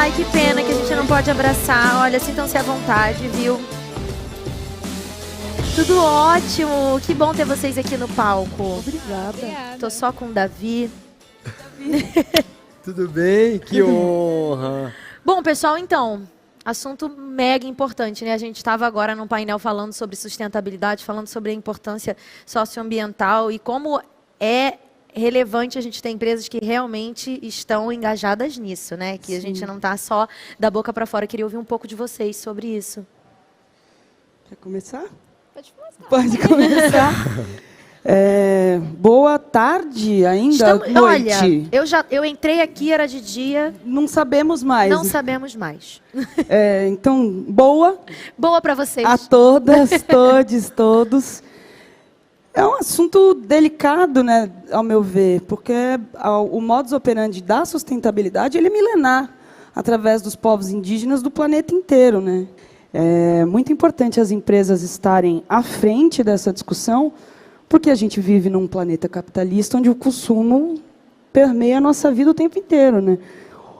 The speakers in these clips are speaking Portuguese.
Ai, que pena que a gente não pode abraçar. Olha, sintam-se à vontade, viu? Tudo ótimo. Que bom ter vocês aqui no palco. Obrigada. Tô só com o Davi. Tudo bem? Que honra. Bom, pessoal, então, assunto mega importante, né? A gente estava agora num painel falando sobre sustentabilidade, falando sobre a importância socioambiental e como é relevante a gente ter empresas que realmente estão engajadas nisso, né? Que a gente não está só da boca para fora. Eu queria ouvir um pouco de vocês sobre isso. Quer começar? Pode começar. Pode começar. Boa tarde ainda, noite. Olha, eu entrei aqui, era de dia. Não sabemos mais. Não sabemos mais. Então, boa. Boa para vocês. A todas, todes, todos. É um assunto delicado, né, ao meu ver, porque o modus operandi da sustentabilidade ele é milenar, através dos povos indígenas do planeta inteiro, né? É muito importante as empresas estarem à frente dessa discussão, porque a gente vive num planeta capitalista onde o consumo permeia a nossa vida o tempo inteiro, né?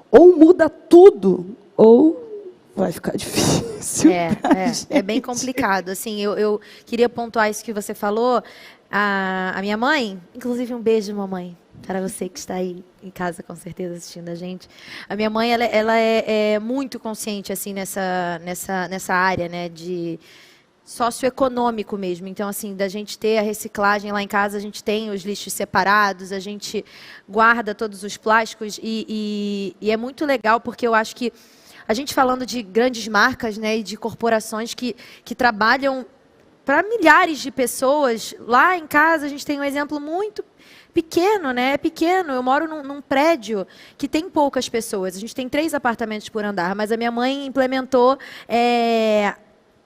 Ou muda tudo, ou vai ficar difícil. É bem complicado. Assim, eu queria pontuar isso que você falou. A minha mãe, inclusive um beijo, mamãe, para você que está aí em casa, com certeza, assistindo a gente. A minha mãe, ela é muito consciente assim nessa área, né, de socioeconômico mesmo. Então, assim, da gente ter a reciclagem lá em casa, a gente tem os lixos separados, a gente guarda todos os plásticos e é muito legal porque eu acho que a gente falando de grandes marcas, né, e de corporações que trabalham para milhares de pessoas, lá em casa a gente tem um exemplo muito pequeno, né? É pequeno. Eu moro num prédio que tem poucas pessoas. A gente tem 3 apartamentos por andar, mas a minha mãe implementou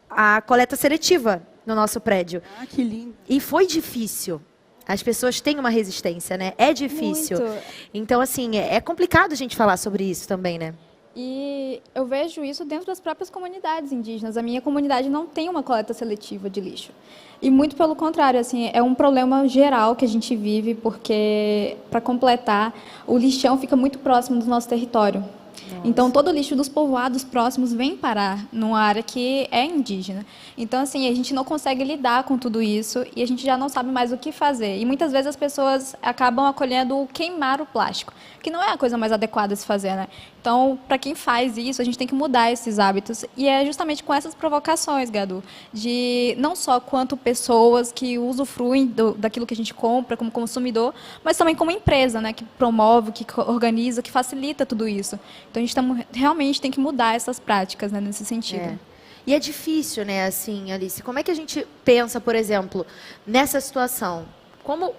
a coleta seletiva no nosso prédio. Ah, que lindo. E foi difícil. As pessoas têm uma resistência, né? É difícil. Muito. Então, assim, é complicado a gente falar sobre isso também, né? E eu vejo isso dentro das próprias comunidades indígenas. A minha comunidade não tem uma coleta seletiva de lixo. E muito pelo contrário, assim, é um problema geral que a gente vive, porque, para completar, o lixão fica muito próximo do nosso território. Nossa. Então, todo o lixo dos povoados próximos vem parar numa área que é indígena. Então, assim, a gente não consegue lidar com tudo isso e a gente já não sabe mais o que fazer. E muitas vezes as pessoas acabam acolhendo o queimar o plástico, que não é a coisa mais adequada a se fazer, né? Então, para quem faz isso, a gente tem que mudar esses hábitos. E é justamente com essas provocações, Gadu, de não só quanto pessoas que usufruem daquilo que a gente compra como consumidor, mas também como empresa, né, que promove, que organiza, que facilita tudo isso. Então, a gente realmente tem que mudar essas práticas, né, nesse sentido. E é difícil, né, assim, Alice, como é que a gente pensa, por exemplo, nessa situação? Como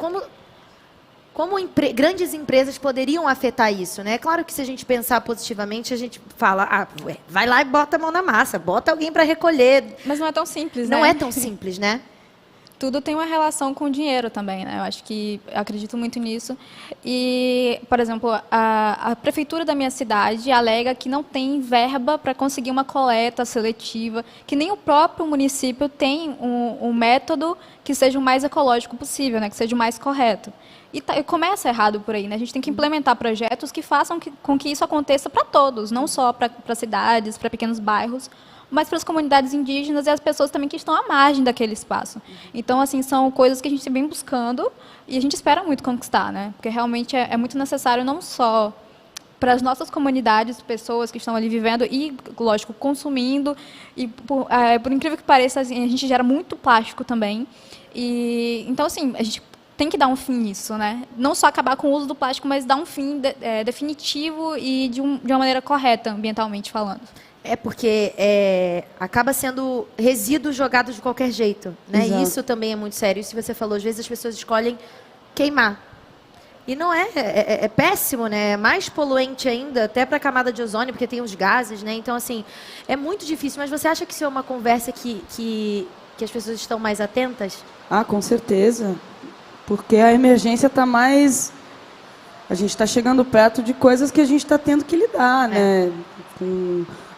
grandes empresas poderiam afetar isso, né? É claro que se a gente pensar positivamente, a gente fala, vai lá e bota a mão na massa, bota alguém para recolher. Mas não é tão simples, né? Não é tão simples, né? Tudo tem uma relação com o dinheiro também, né? Eu acredito muito nisso. E, por exemplo, a prefeitura da minha cidade alega que não tem verba para conseguir uma coleta seletiva, que nem o próprio município tem um método que seja o mais ecológico possível, né? Que seja o mais correto. E começa errado por aí, né? A gente tem que implementar projetos que façam com que isso aconteça para todos, não só para cidades, para pequenos bairros, mas para as comunidades indígenas e as pessoas também que estão à margem daquele espaço. Então, assim, são coisas que a gente vem buscando e a gente espera muito conquistar, né? Porque realmente é muito necessário não só para as nossas comunidades, pessoas que estão ali vivendo e, lógico, consumindo. E, por incrível que pareça, assim, a gente gera muito plástico também. E, então, assim, a gente tem que dar um fim nisso, né? Não só acabar com o uso do plástico, mas dar um fim definitivo e de uma maneira correta, ambientalmente falando. Porque acaba sendo resíduos jogados de qualquer jeito, né? E isso também é muito sério. Isso que você falou, às vezes as pessoas escolhem queimar. E não é péssimo, né? É mais poluente ainda, até para a camada de ozônio, porque tem os gases, né? Então, assim, é muito difícil. Mas você acha que isso é uma conversa que as pessoas estão mais atentas? Ah, com certeza. Porque a emergência está mais... A gente está chegando perto de coisas que a gente está tendo que lidar, né?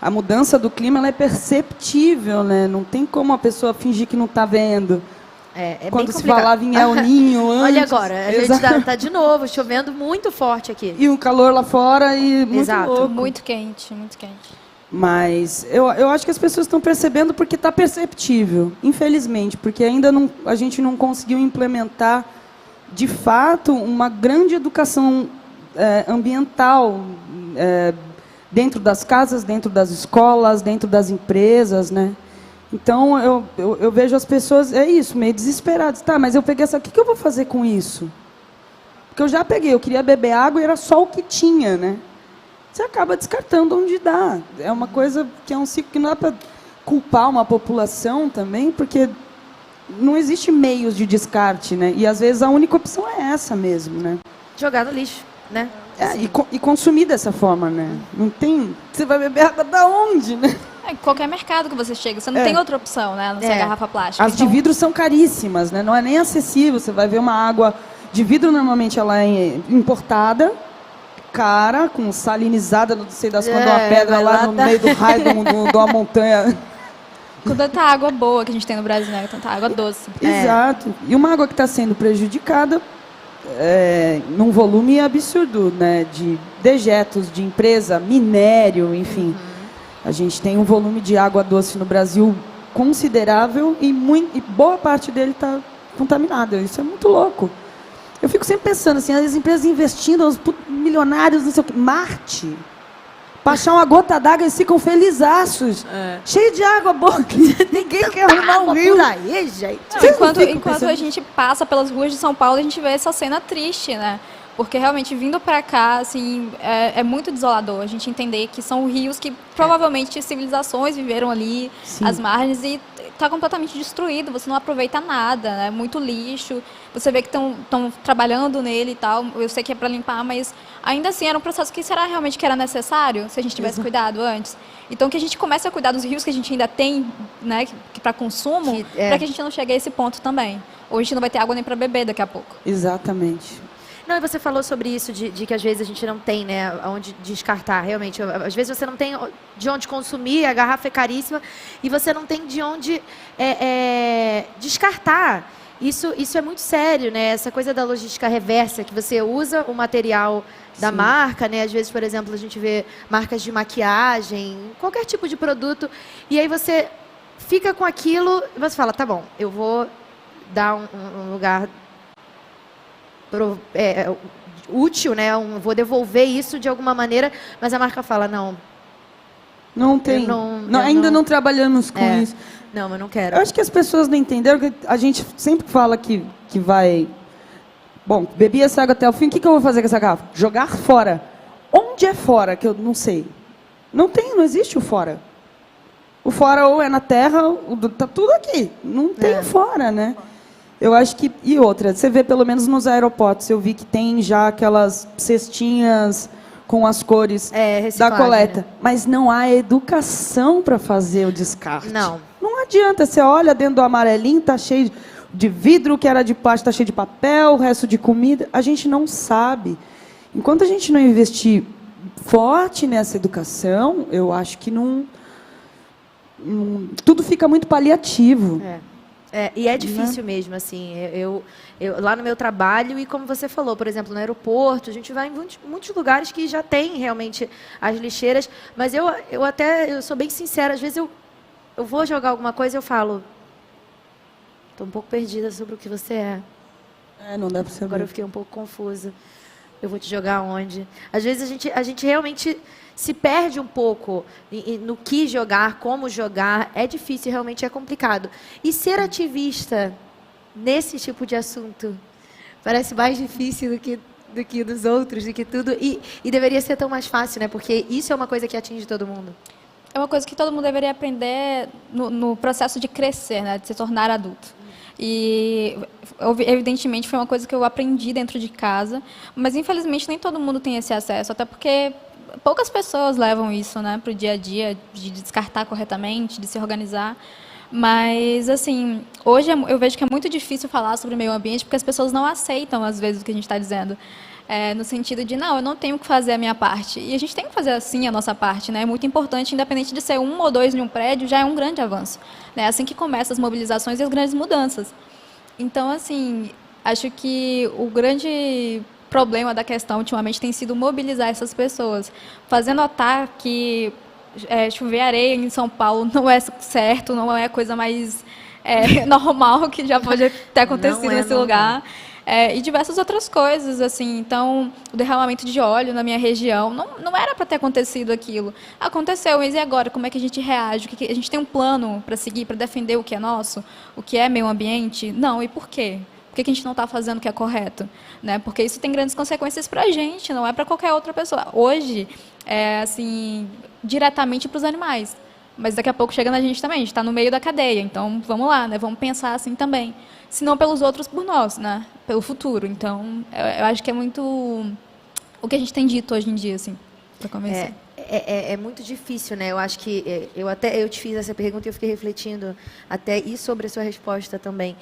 A mudança do clima ela é perceptível, né? Não tem como a pessoa fingir que não está vendo. É Quando bem se complicado. falava em El Ninho antes. Olha agora, a gente Exato. tá de novo chovendo muito forte aqui. E um calor lá fora e muito Exato. louco. Muito quente, muito quente. Mas eu acho que as pessoas estão percebendo porque está perceptível, infelizmente, porque ainda não, a gente não conseguiu implementar, de fato, uma grande educação ambiental dentro das casas, dentro das escolas, dentro das empresas, né? Então, eu vejo as pessoas, meio desesperadas. Tá, mas eu peguei essa, o que eu vou fazer com isso? Porque eu já peguei, eu queria beber água e era só o que tinha, né? Você acaba descartando onde dá. É uma coisa que é um ciclo que não dá para culpar uma população também, porque não existe meios de descarte, né? E às vezes a única opção é essa mesmo, né? Jogar no lixo, né? E consumir dessa forma, né? Não tem. Você vai beber água da onde, né? Em qualquer mercado que você chega, você não tem outra opção, né? A não ser a garrafa plástica. As de vidro são caríssimas, né? Não é nem acessível. Você vai ver uma água de vidro, normalmente ela é importada, cara, com salinizada, não sei das quantas, uma pedra lá no meio do raio de uma montanha. Com tanta água boa que a gente tem no Brasil, né? Tanta água doce. Exato. E uma água que está sendo prejudicada num volume absurdo, né? De dejetos de empresa, minério, enfim. A gente tem um volume de água doce no Brasil considerável e boa parte dele está contaminada. Isso é muito louco. Eu fico sempre pensando assim, as empresas investindo, os milionários, não sei o quê. Marte. Pra achar uma gota d'água, eles ficam felizaços. Cheio de água boa. Ninguém quer arrumar um rio. Por aí, gente. Enquanto a gente passa pelas ruas de São Paulo, a gente vê essa cena triste, né? Porque realmente vindo para cá, assim, é muito desolador a gente entender que são rios que provavelmente civilizações viveram ali, Sim. as margens, e está completamente destruído, você não aproveita nada, né? Muito lixo, você vê que estão trabalhando nele e tal, eu sei que é para limpar, mas ainda assim era um processo que será realmente que era necessário se a gente tivesse cuidado antes. Então que a gente comece a cuidar dos rios que a gente ainda tem, né, para consumo, para que a gente não chegue a esse ponto também. Ou a gente não vai ter água nem para beber daqui a pouco. Exatamente. Não, e você falou sobre isso, de que às vezes a gente não tem, né, onde descartar, realmente. Às vezes você não tem de onde consumir, a garrafa é caríssima, e você não tem de onde descartar. Isso é muito sério, né? Essa coisa da logística reversa, que você usa o material da marca, né? Às vezes, por exemplo, a gente vê marcas de maquiagem, qualquer tipo de produto, e aí você fica com aquilo e você fala, tá bom, eu vou dar um lugar útil, né? Vou devolver isso de alguma maneira, mas a marca fala, Não tem. Ainda não trabalhamos com isso. Não, eu não quero. Eu acho que as pessoas não entenderam que a gente sempre fala que vai... Bom, bebi essa água até o fim, o que eu vou fazer com essa garrafa? Jogar fora. Onde é fora? Que eu não sei. Não existe o fora. O fora ou é na terra, tá tudo aqui. Não tem fora, né? Eu acho que... E outra, você vê pelo menos nos aeroportos, eu vi que tem já aquelas cestinhas com as cores da coleta. Né? Mas não há educação para fazer o descarte. Não adianta, você olha dentro do amarelinho, tá cheio de vidro, o que era de plástico tá cheio de papel, o resto de comida. A gente não sabe. Enquanto a gente não investir forte nessa educação, eu acho que tudo fica muito paliativo. E é difícil mesmo, assim. Eu lá no meu trabalho, e como você falou, por exemplo, no aeroporto, a gente vai em muitos lugares que já tem realmente as lixeiras, mas eu sou bem sincera, às vezes eu vou jogar alguma coisa e eu falo, estou um pouco perdida sobre o que você é. Não dá para saber. Agora eu fiquei um pouco confusa. Eu vou te jogar onde? Às vezes a gente realmente se perde um pouco no que jogar, como jogar. É difícil, realmente é complicado. E ser ativista nesse tipo de assunto parece mais difícil do que dos outros, do que tudo. E deveria ser tão mais fácil, né? Porque isso é uma coisa que atinge todo mundo. É uma coisa que todo mundo deveria aprender no processo de crescer, né? De se tornar adulto. E, evidentemente, foi uma coisa que eu aprendi dentro de casa, mas, infelizmente, nem todo mundo tem esse acesso, até porque poucas pessoas levam isso, né, para o dia a dia, de descartar corretamente, de se organizar. Mas, assim, hoje eu vejo que é muito difícil falar sobre o meio ambiente, porque as pessoas não aceitam, às vezes, o que a gente está dizendo. No sentido de, não, eu não tenho que fazer a minha parte. E a gente tem que fazer, assim, a nossa parte, né? É muito importante, independente de ser 1 ou 2 em um prédio, já é um grande avanço. Né? Assim que começam as mobilizações e as grandes mudanças. Então, assim, acho que o grande problema da questão ultimamente tem sido mobilizar essas pessoas, fazer notar que chover areia em São Paulo não é certo, não é a coisa mais normal que já pode ter acontecido Não é nesse normal. lugar. E diversas outras coisas, assim. Então, o derramamento de óleo na minha região, não era para ter acontecido aquilo. Aconteceu, mas e agora? Como é que a gente reage? A gente tem um plano para seguir, para defender o que é nosso? O que é meio ambiente? Não, e por quê? Por que a gente não está fazendo o que é correto? Né? Porque isso tem grandes consequências para a gente, não é para qualquer outra pessoa. Hoje, assim, diretamente para os animais. Mas daqui a pouco chega na gente também, a gente está no meio da cadeia, então vamos lá, né? Vamos pensar assim também. Se não pelos outros, por nós, né? Pelo futuro. Então, eu acho que é muito o que a gente tem dito hoje em dia, assim, para começar. É muito difícil, né? Eu acho que eu te fiz essa pergunta e eu fiquei refletindo até e sobre a sua resposta também.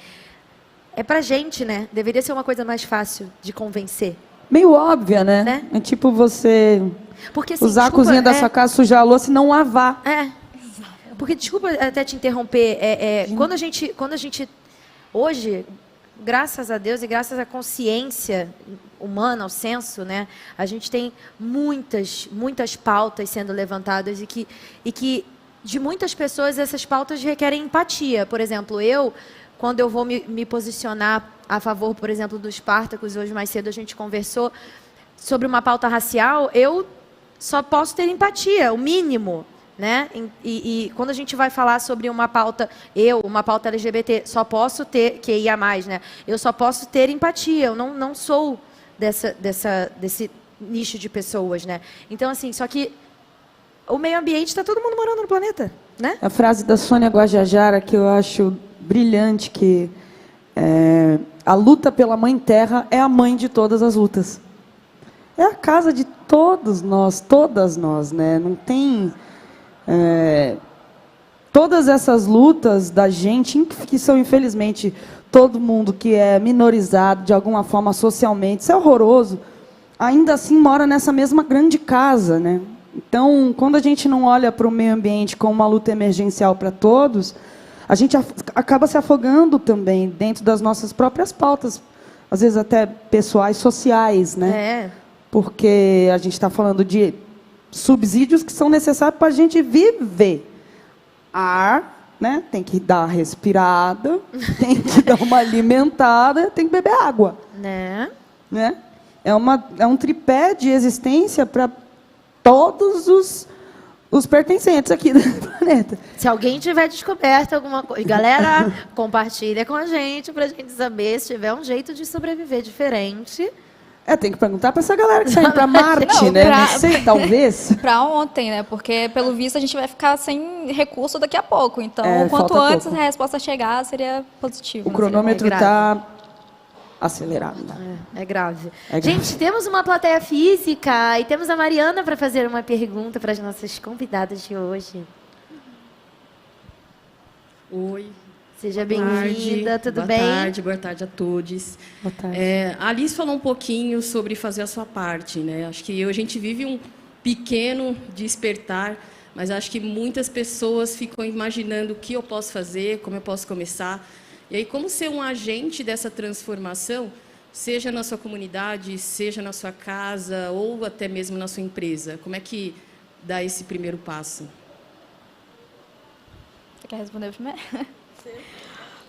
É pra gente, né? Deveria ser uma coisa mais fácil de convencer. Meio óbvia, né? Né? É tipo você Porque, assim, usar desculpa, a cozinha da sua casa, sujar a louça e não lavar. Porque, desculpa até te interromper, quando a gente, hoje, graças a Deus e graças à consciência humana, ao senso, né, a gente tem muitas pautas sendo levantadas e que de muitas pessoas essas pautas requerem empatia. Por exemplo, quando eu vou me posicionar a favor, por exemplo, dos Spartacus, hoje mais cedo a gente conversou sobre uma pauta racial, eu só posso ter empatia, o mínimo. Né? E quando a gente vai falar sobre uma pauta LGBT, só posso ter, que ia mais, né? Eu só posso ter empatia, eu não sou desse nicho de pessoas, né? Então, assim, só que o meio ambiente está todo mundo morando no planeta, né? A frase da Sônia Guajajara, que eu acho brilhante, que a luta pela Mãe Terra é a mãe de todas as lutas. É a casa de todas nós, né? Não tem... todas essas lutas da gente, que são, infelizmente, todo mundo que é minorizado de alguma forma socialmente, isso é horroroso, ainda assim mora nessa mesma grande casa, né? Então, quando a gente não olha para o meio ambiente como uma luta emergencial para todos, a gente acaba se afogando também dentro das nossas próprias pautas, às vezes até pessoais, sociais, né? Porque a gente está falando de subsídios que são necessários para a gente viver. Ar, né? Tem que dar uma respirada, tem que dar uma alimentada, tem que beber água. Né? É um tripé de existência para todos os pertencentes aqui do planeta. Se alguém tiver descoberto alguma coisa, galera, compartilha com a gente para a gente saber se tiver um jeito de sobreviver diferente. Tem que perguntar para essa galera que saiu para Marte, Não, né? Não sei, talvez. Para ontem, né? Porque, pelo visto, a gente vai ficar sem recurso daqui a pouco. Então, quanto falta antes pouco. a resposta chegar, seria positivo. O cronômetro grave. está acelerado. Né? É grave. É grave. Gente, temos uma plateia física e temos a Mariana para fazer uma pergunta para as nossas convidadas de hoje. Oi. Seja bem-vinda, tudo bem? Boa tarde a todos. Boa tarde. A Alice falou um pouquinho sobre fazer a sua parte, né? Acho que a gente vive um pequeno despertar, mas acho que muitas pessoas ficam imaginando o que eu posso fazer, como eu posso começar. E aí, como ser um agente dessa transformação, seja na sua comunidade, seja na sua casa ou até mesmo na sua empresa? Como é que dá esse primeiro passo? Você quer responder primeiro?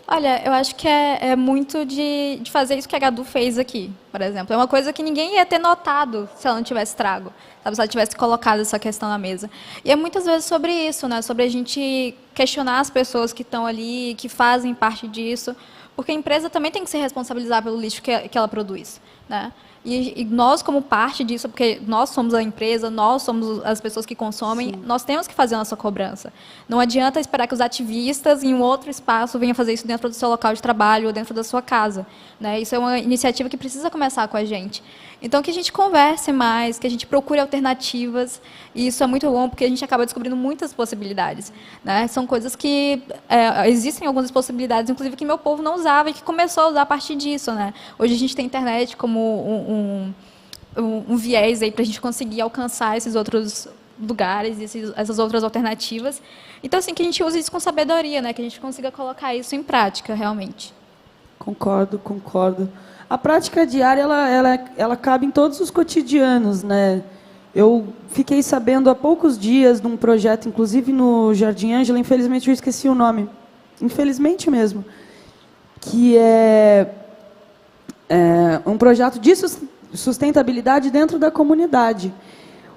Olha, eu acho que é muito de fazer isso que a Gadu fez aqui, por exemplo. É uma coisa que ninguém ia ter notado se ela não tivesse trago, sabe? Se ela tivesse colocado essa questão na mesa. E é muitas vezes sobre isso, né? Sobre a gente questionar as pessoas que estão ali, que fazem parte disso, porque a empresa também tem que se responsabilizar pelo lixo que ela produz, né? E nós, como parte disso, porque nós somos a empresa, nós somos as pessoas que consomem, nós temos que fazer a nossa cobrança. Não adianta esperar que os ativistas em um outro espaço venham fazer isso dentro do seu local de trabalho ou dentro da sua casa, né? Isso é uma iniciativa que precisa começar com a gente. Então, que a gente converse mais, que a gente procure alternativas, e isso é muito bom, porque a gente acaba descobrindo muitas possibilidades, né? São coisas que existem algumas possibilidades, inclusive, que meu povo não usava e que começou a usar a partir disso, né? Hoje a gente tem a internet como um viés aí para a gente conseguir alcançar esses outros lugares, essas outras alternativas. Então, assim, que a gente use isso com sabedoria, né? Que a gente consiga colocar isso em prática, realmente. Concordo, concordo. A prática diária, ela cabe em todos os cotidianos, né? Eu fiquei sabendo há poucos dias de um projeto, inclusive no Jardim Ângela, infelizmente eu esqueci o nome, infelizmente mesmo, que é um projeto de sustentabilidade dentro da comunidade,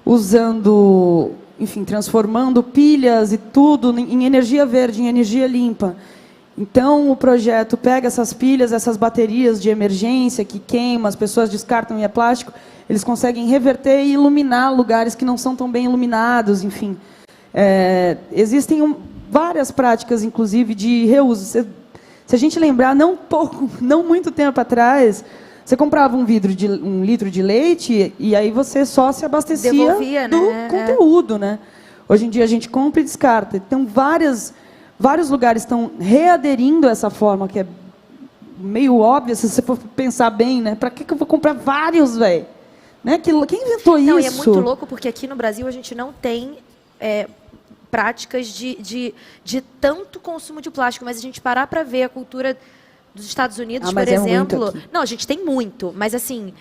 usando, enfim, transformando pilhas e tudo em energia verde, em energia limpa. Então, o projeto pega essas pilhas, essas baterias de emergência que queimam, as pessoas descartam e é plástico, eles conseguem reverter e iluminar lugares que não são tão bem iluminados, enfim. Existem várias práticas, inclusive, de reuso. Se a gente lembrar, não muito tempo atrás, você comprava um litro de leite e aí você só se abastecia Devolvia, do né? conteúdo, né? Hoje em dia a gente compra e descarta. Então, vários lugares estão readerindo a essa forma, que é meio óbvia, se você for pensar bem, né? Para que eu vou comprar vários, velho? Né? Quem inventou isso? Não, e é muito louco, porque aqui no Brasil a gente não tem práticas de tanto consumo de plástico, mas a gente parar para ver a cultura dos Estados Unidos, por mas é muito exemplo... aqui. Não, a gente tem muito, mas assim,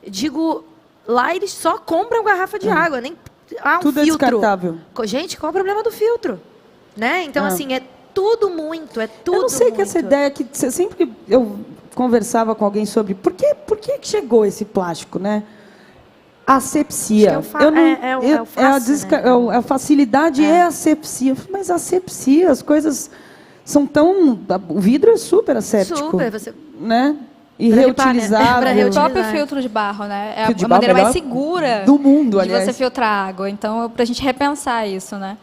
digo, lá eles só compram garrafa de água, nem... um Tudo é filtro. descartável. Gente, qual é o problema do filtro? Né? Então, assim, é tudo muito, é tudo Eu não sei muito. que essa ideia que eu conversava com alguém sobre por que chegou esse plástico, né? Asepsia. Acho que é o fácil, né? A facilidade é asepsia. Mas asepsia, as coisas são tão... O vidro é super asséptico. Super, você... Né? E Pra limpar, né? reutilizável. Pra O reutilizar. próprio filtro de barro, né? É Filtro de a barro maneira mais melhor segura do mundo, de aliás. você filtrar água. Então, para a gente repensar isso, né?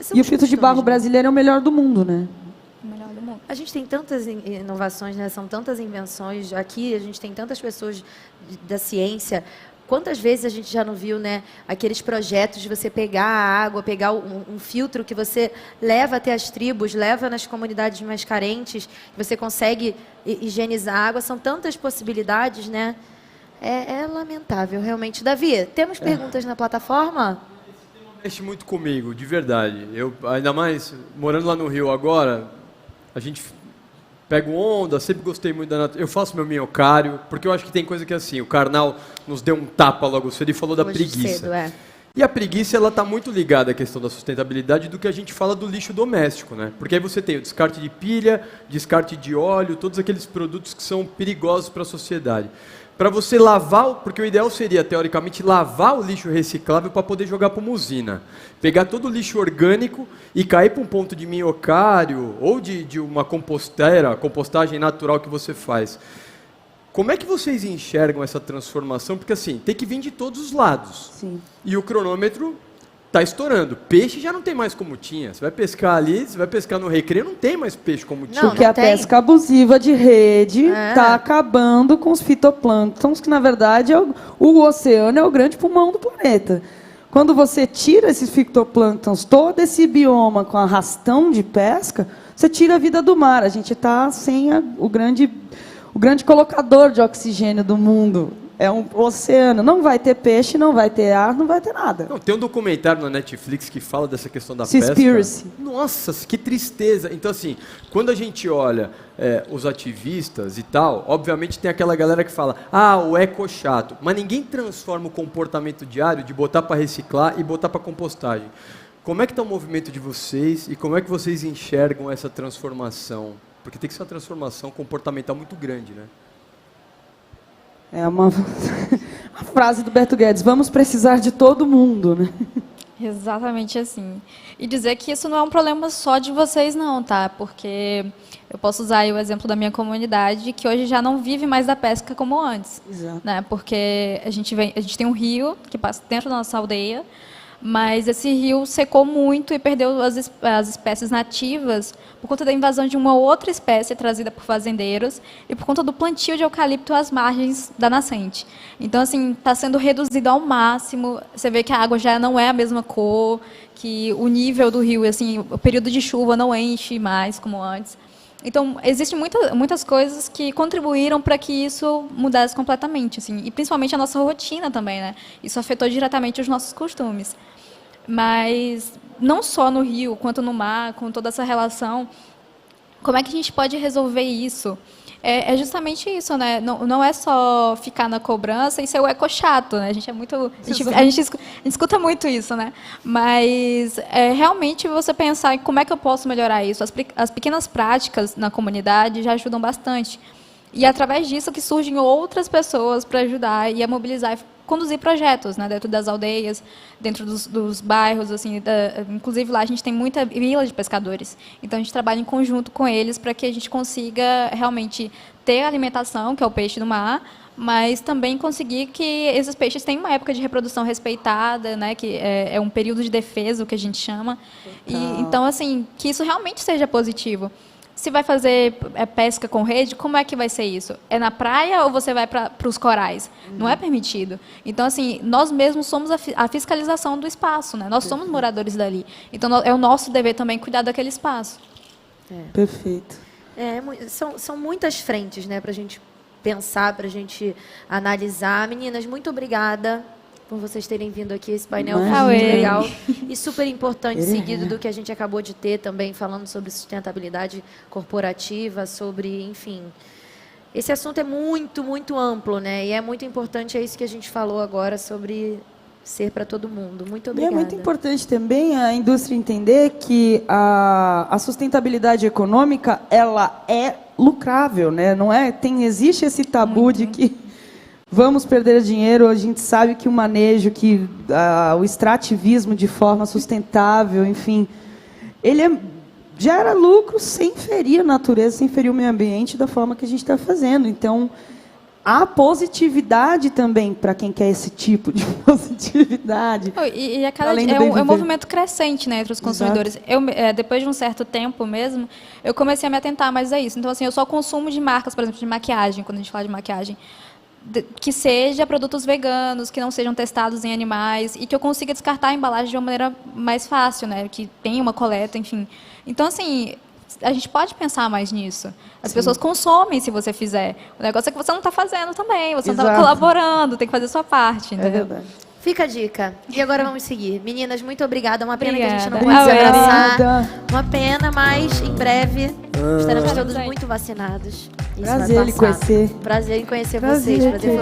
São E o os filtro de costumes, barro né? brasileiro é o melhor do mundo, né? O melhor do mundo. A gente tem tantas inovações, né? São tantas invenções. Aqui a gente tem tantas pessoas da ciência. Quantas vezes a gente já não viu, né, aqueles projetos de você pegar a água, pegar um filtro que você leva até as tribos, leva nas comunidades mais carentes, que você consegue higienizar a água. São tantas possibilidades, né? É lamentável, realmente. Davi, temos perguntas na plataforma? Mexe muito comigo, de verdade. Eu, ainda mais, morando lá no Rio agora, a gente pego onda, sempre gostei muito da natureza. Eu faço meu minhocário, porque eu acho que tem coisa que é assim, o Karnal nos deu um tapa logo cedo e falou da Hoje preguiça. cedo, E a preguiça, ela está muito ligada à questão da sustentabilidade do que a gente fala do lixo doméstico, né? Porque aí você tem o descarte de pilha, descarte de óleo, todos aqueles produtos que são perigosos para a sociedade. Para você lavar, porque o ideal seria, teoricamente, lavar o lixo reciclável para poder jogar para uma usina. Pegar todo o lixo orgânico e cair para um ponto de minhocário ou de uma compostagem natural que você faz. Como é que vocês enxergam essa transformação? Porque assim, tem que vir de todos os lados. Sim. E o cronômetro está estourando. Peixe já não tem mais como tinha. Você vai pescar ali, você vai pescar no recreio, não tem mais peixe como tinha. Não, Porque a tem. pesca abusiva de rede está acabando com os fitoplânctons, que na verdade o oceano é o grande pulmão do planeta. Quando você tira esses fitoplânctons, todo esse bioma com arrastão de pesca, você tira a vida do mar. A gente está sem o grande colocador de oxigênio do mundo. É um oceano. Não vai ter peixe, não vai ter ar, não vai ter nada. Não, tem um documentário na Netflix que fala dessa questão da Seaspiracy. pesca. Nossa, que tristeza. Então, assim, quando a gente olha os ativistas e tal, obviamente tem aquela galera que fala, o eco chato. Mas ninguém transforma o comportamento diário de botar para reciclar e botar para compostagem. Como é que está o movimento de vocês e como é que vocês enxergam essa transformação? Porque tem que ser uma transformação comportamental muito grande, né? É uma frase do Beto Guedes, vamos precisar de todo mundo, né? Exatamente assim. E dizer que isso não é um problema só de vocês, não, tá? Porque eu posso usar aí o exemplo da minha comunidade, que hoje já não vive mais da pesca como antes. Exato. Né? Porque a gente tem um rio que passa dentro da nossa aldeia, mas esse rio secou muito e perdeu as espécies nativas por conta da invasão de uma outra espécie trazida por fazendeiros e por conta do plantio de eucalipto às margens da nascente. Então, assim, está sendo reduzido ao máximo. Você vê que a água já não é a mesma cor, que o nível do rio, assim, o período de chuva não enche mais como antes. Então, existem muitas coisas que contribuíram para que isso mudasse completamente, assim, e principalmente a nossa rotina também, né? Isso afetou diretamente os nossos costumes. Mas não só no rio, quanto no mar, com toda essa relação, Como é que a gente pode resolver isso? É justamente isso, né? Não é só ficar na cobrança e ser o eco-chato, né? A gente é muito... A gente escuta muito isso, né? Mas realmente você pensar em como é que eu posso melhorar isso. As pequenas práticas na comunidade já ajudam bastante. E é através disso que surgem outras pessoas para ajudar e a mobilizar e conduzir projetos, né, dentro das aldeias, dentro dos bairros, assim, inclusive lá a gente tem muita vila de pescadores. Então a gente trabalha em conjunto com eles para que a gente consiga realmente ter alimentação, que é o peixe do mar, mas também conseguir que esses peixes tenham uma época de reprodução respeitada, né, que é um período de defesa, o que a gente chama. E, então, assim, que isso realmente seja positivo. Se vai fazer pesca com rede, como é que vai ser isso? É na praia ou você vai para os corais? Não é permitido. Então, assim, nós mesmos somos a fiscalização do espaço, né? Nós somos moradores dali. Então, é o nosso dever também cuidar daquele espaço. Perfeito. São muitas frentes, né, para a gente pensar, para a gente analisar. Meninas, muito obrigada por vocês terem vindo aqui. Esse painel foi muito legal e super importante, seguido do que a gente acabou de ter também, falando sobre sustentabilidade corporativa, sobre, enfim... Esse assunto é muito, muito amplo, né? E é muito importante, é isso que a gente falou agora, sobre ser para todo mundo. Muito obrigada. E é muito importante também a indústria entender que a sustentabilidade econômica, ela é lucrável, né? Não é? Existe esse tabu de que vamos perder dinheiro. A gente sabe que o manejo, que o extrativismo de forma sustentável, enfim, ele gera lucro sem ferir a natureza, sem ferir o meio ambiente da forma que a gente está fazendo. Então, há positividade também para quem quer esse tipo de positividade. É um movimento crescente, né, entre os consumidores. Depois de um certo tempo mesmo, eu comecei a me atentar mais a isso. Então, assim, eu só consumo de marcas, por exemplo, de maquiagem, quando a gente fala de maquiagem, que seja produtos veganos, que não sejam testados em animais e que eu consiga descartar a embalagem de uma maneira mais fácil, né? Que tenha uma coleta, enfim. Então, assim, a gente pode pensar mais nisso. As pessoas consomem se você fizer. O negócio é que você não está fazendo também, você não está colaborando, tem que fazer a sua parte, entendeu? É verdade. Fica a dica. E agora vamos seguir. Meninas, muito obrigada. Uma pena que a gente não Obrigada. pode se abraçar. Obrigada. Uma pena, mas em breve estaremos todos muito vacinados. Isso Prazer vai em passar. conhecer. Prazer em conhecer Prazer, vocês. Prazer foi